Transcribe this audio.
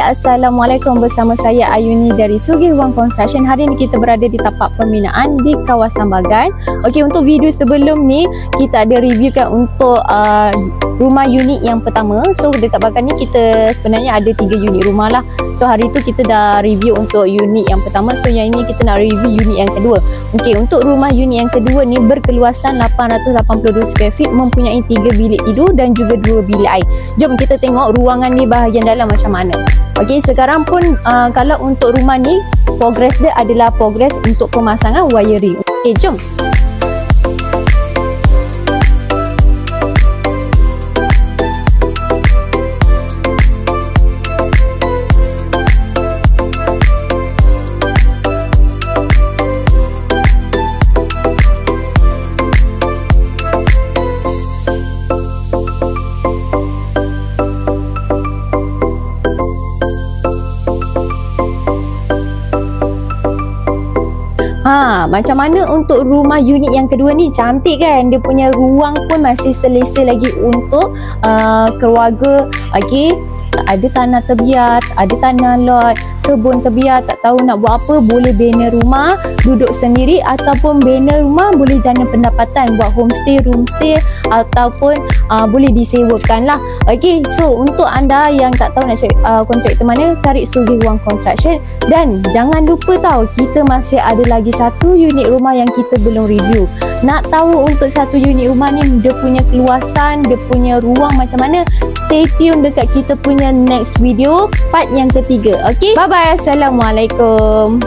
Assalamualaikum, bersama saya Ayuni dari Sugih Wang Construction. Hari ini kita berada di tapak pembinaan di kawasan Bagan. Okey, untuk video sebelum ni kita ada reviewkan untuk rumah unit yang pertama. So dekat Bagan ni kita sebenarnya ada 3 unit rumah lah. So hari tu kita dah review untuk unit yang pertama. So yang ini kita nak review unit yang kedua. Okey, untuk rumah unit yang kedua ni berkeluasan 882 square feet, mempunyai 3 bilik tidur dan juga 2 bilik air. Jom kita tengok ruangan ni bahagian dalam macam mana. Okey, sekarang pun kalau untuk rumah ni progress dia adalah progress untuk pemasangan wiring. Okey, jom. Macam mana untuk rumah unit yang kedua ni? Cantik kan? Dia punya ruang pun masih selesa lagi untuk keluarga. Okey, ada tanah terbiar, ada tanah lot, kebun terbiar, tak tahu nak buat apa, boleh bina rumah duduk sendiri, ataupun bina rumah boleh jana pendapatan buat homestay, roomstay, ataupun boleh disewakan lah. Okey, so untuk anda yang tak tahu nak cari kontraktor mana, cari Sugih Wang Construction. Dan jangan lupa tahu, kita masih ada lagi satu unit rumah yang kita belum review. Nak tahu untuk satu unit rumah ni, dia punya keluasan, dia punya ruang macam mana, stay tune dekat kita punya next video part yang ketiga. Okey, bye bye, assalamualaikum.